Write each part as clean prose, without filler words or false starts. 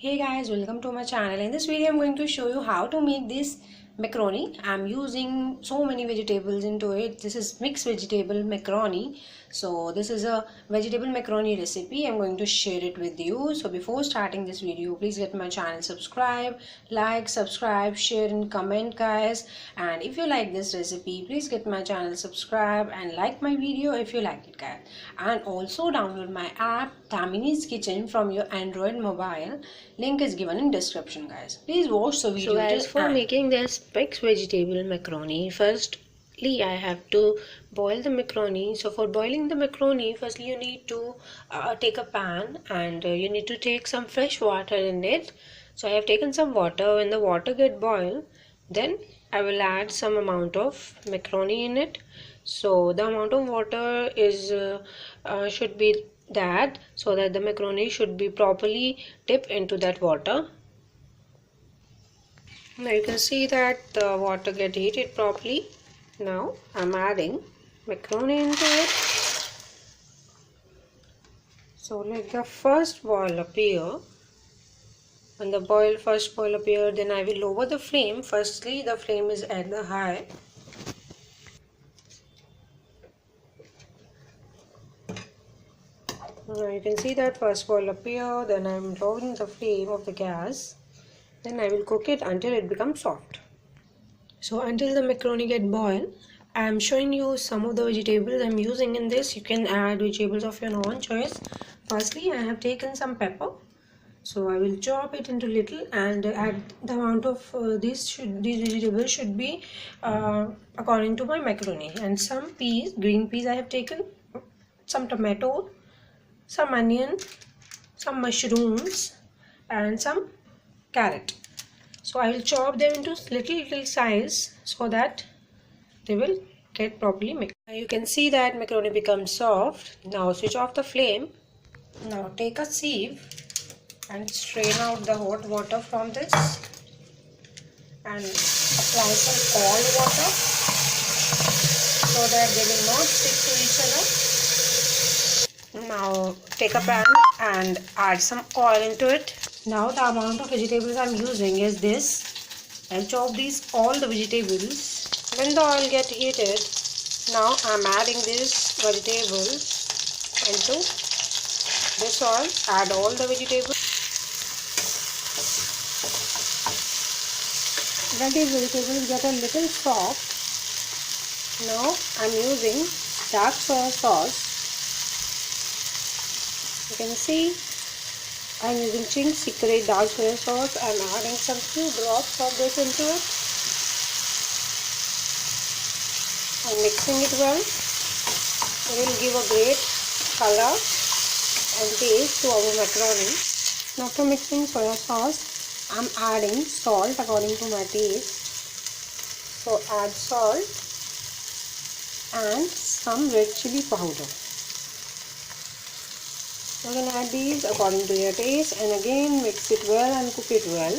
Hey guys, welcome to my channel. In this video I'm going to show you how to make this macaroni. I'm using so many vegetables into it. This is mixed vegetable macaroni. So this is a vegetable macaroni recipe. I'm going to share it with you. So before starting this video, please get my channel subscribe, like, subscribe, share and comment guys. And if you like this recipe, please get my channel subscribe and like my video if you like it guys. And also download my app Damini's Kitchen from your Android mobile. Link is given in description guys. Please watch the video. So guys, for making this mixed vegetable macaroni, firstly I have to boil the macaroni. So for boiling the macaroni, firstly you need to take a pan and you need to take some fresh water in it. So I have taken some water. When the water get boiled, then I will add some amount of macaroni in it. So the amount of water is should be that, so that the macaroni should be properly dipped into that water. Now you can see that the water get heated properly. Now I'm adding macaroni into it. So let the first boil appear. When the first boil appear, then I will lower the flame. Firstly the flame is at the high. Now you can see that first boil appear. Then I am lowering the flame of the gas. Then I will cook it until it becomes soft. So until the macaroni get boiled, I am showing you some of the vegetables I am using in this. You can add vegetables of your own choice. Firstly, I have taken some pepper. So I will chop it into little and add the amount of these vegetables should be according to my macaroni. And some peas, green peas I have taken, some tomato, some onion, some mushrooms and some carrot. So I will chop them into little size so that they will get properly mixed. Now you can see that macaroni becomes soft. Now switch off the flame. Now take a sieve and strain out the hot water from this and apply some cold water so that they will not stick to each other. Now take a pan and add some oil into it. Now the amount of vegetables I am using is this. I'll chop all the vegetables. When the oil gets heated, now I am adding these vegetables into this oil. Add all the vegetables. When these vegetables get a little soft, now I am using dark soy sauce. You can see I am using Ching's Secret dark soy sauce. I am adding some few drops of this into it. I am mixing it well. It will give a great color and taste to our macaroni. After mixing soya sauce, I am adding salt according to my taste. So add salt and some red chili powder. You can add these according to your taste and again mix it well and cook it well.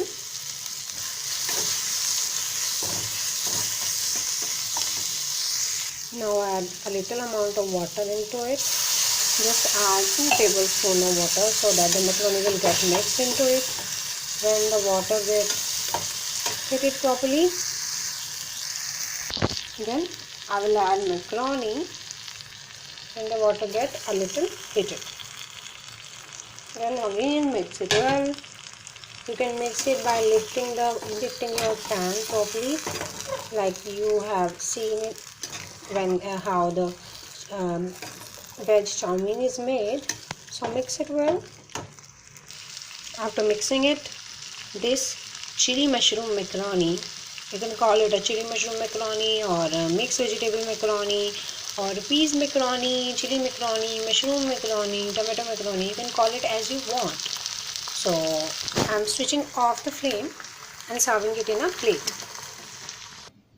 Now add a little amount of water into it. Just add 2 tablespoons of water so that the macaroni will get mixed into it. When the water gets heated properly, then I will add macaroni when the water gets a little heated. Then again mix it well. You can mix it by lifting your pan properly, like you have seen it when how the veg chow mein is made. So mix it well. After mixing it, this chili mushroom macaroni, you can call it a chili mushroom macaroni or a mixed vegetable macaroni or peas macaroni, chili macaroni, mushroom macaroni, tomato macaroni. You can call it as you want. So I am switching off the flame and serving it in a plate.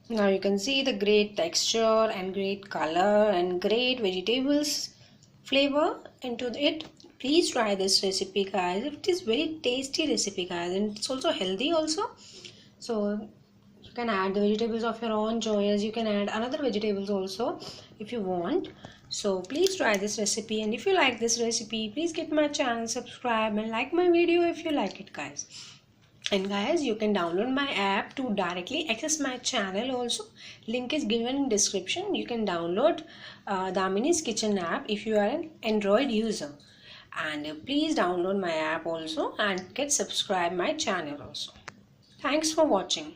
Now you can see the great texture and great color and great vegetables flavor into it. Please try this recipe guys. It is very tasty recipe guys and it's also healthy also. So you can add the vegetables of your own choice. You can add another vegetables also if you want. So please try this recipe, and if you like this recipe, please get my channel, subscribe and like my video if you like it, guys. And guys, you can download my app to directly access my channel also. Link is given in description. You can download Damini's Kitchen app if you are an Android user. And please download my app also and get subscribe my channel also. Thanks for watching.